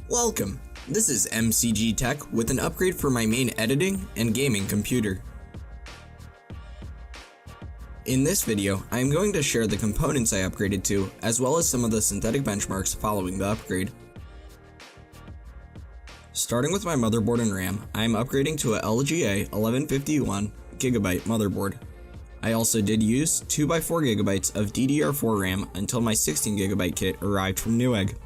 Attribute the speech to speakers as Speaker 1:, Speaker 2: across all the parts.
Speaker 1: Welcome! This is MCG Tech with an upgrade for my main editing and gaming computer. In this video, I am going to share the components I upgraded to, as well as some of the synthetic benchmarks following the upgrade. Starting with my motherboard and RAM, I am upgrading to a LGA 1151GB motherboard. I also did use 2x4GB of DDR4 RAM until my 16GB kit arrived from Newegg.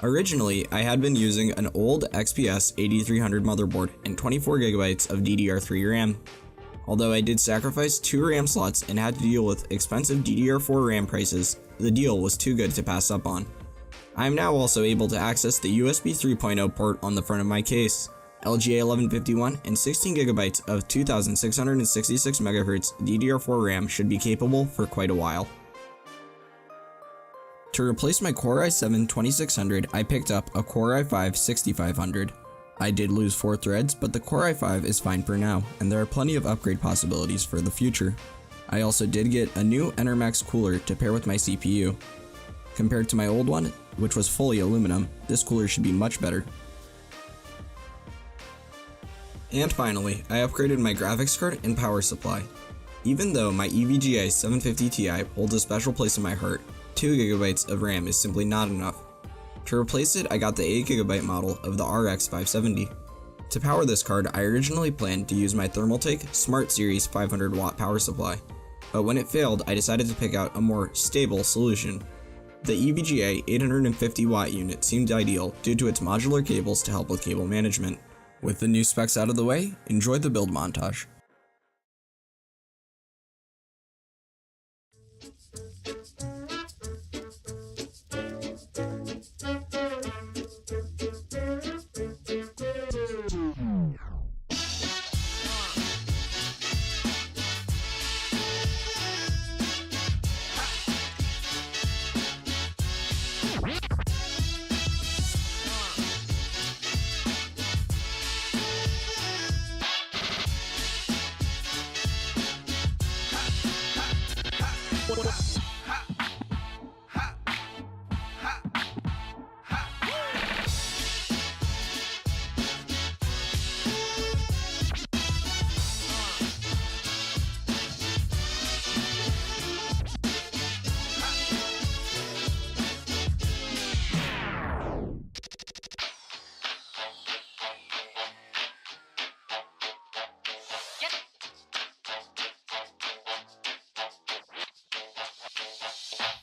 Speaker 1: Originally, I had been using an old XPS 8300 motherboard and 24GB of DDR3 RAM. Although I did sacrifice 2 RAM slots and had to deal with expensive DDR4 RAM prices, the deal was too good to pass up on. I am now also able to access the USB 3.0 port on the front of my case. LGA 1151 and 16GB of 2666MHz DDR4 RAM should be capable for quite a while. To replace my Core i7-2600, I picked up a Core i5-6500. I did lose 4 threads, but the Core i5 is fine for now, and there are plenty of upgrade possibilities for the future. I also did get a new Enermax cooler to pair with my CPU. Compared to my old one, which was fully aluminum, this cooler should be much better. And finally, I upgraded my graphics card and power supply. Even though my EVGA 750 Ti holds a special place in my heart, 2GB of RAM is simply not enough. To replace it, I got the 8GB model of the RX 570. To power this card, I originally planned to use my Thermaltake Smart Series 500W power supply, but when it failed, I decided to pick out a more stable solution. The EVGA 850W unit seemed ideal due to its modular cables to help with cable management. With the new specs out of the way, enjoy the build montage.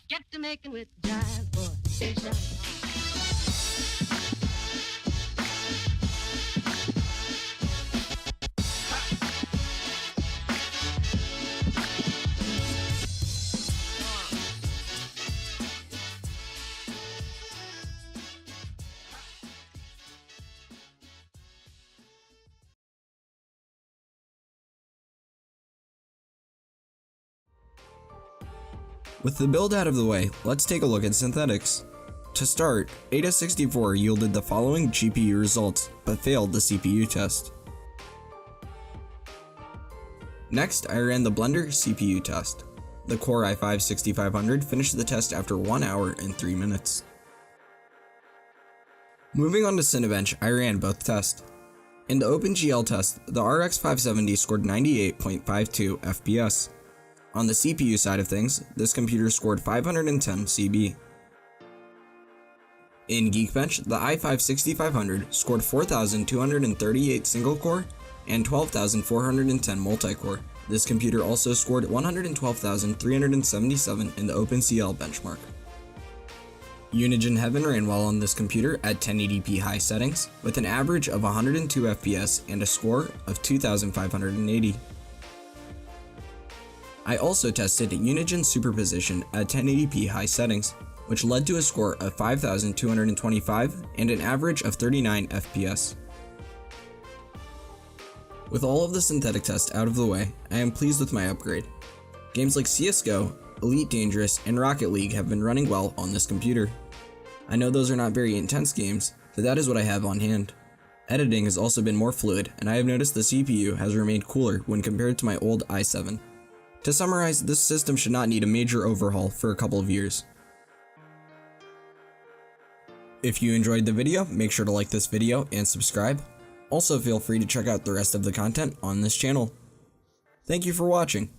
Speaker 2: Get to making with jive, boy. Stay shy.
Speaker 1: With the build out of the way, let's take a look at synthetics. To start, Ada64 yielded the following GPU results, but failed the CPU test. Next, I ran the Blender CPU test. The Core i5-6500 finished the test after 1 hour and 3 minutes. Moving on to Cinebench, I ran both tests. In the OpenGL test, the RX 570 scored 98.52 FPS. On the CPU side of things, this computer scored 510 CB. In Geekbench, the i5-6500 scored 4,238 single-core and 12,410 multi-core. This computer also scored 112,377 in the OpenCL benchmark. Unigine Heaven ran well on this computer at 1080p high settings, with an average of 102 FPS and a score of 2,580. I also tested Unigine Superposition at 1080p high settings, which led to a score of 5,225 and an average of 39 FPS. With all of the synthetic tests out of the way, I am pleased with my upgrade. Games like CSGO, Elite Dangerous, and Rocket League have been running well on this computer. I know those are not very intense games, but that is what I have on hand. Editing has also been more fluid, and I have noticed the CPU has remained cooler when compared to my old i7. To summarize, this system should not need a major overhaul for a couple of years. If you enjoyed the video, make sure to like this video and subscribe. Also feel free to check out the rest of the content on this channel. Thank you for watching.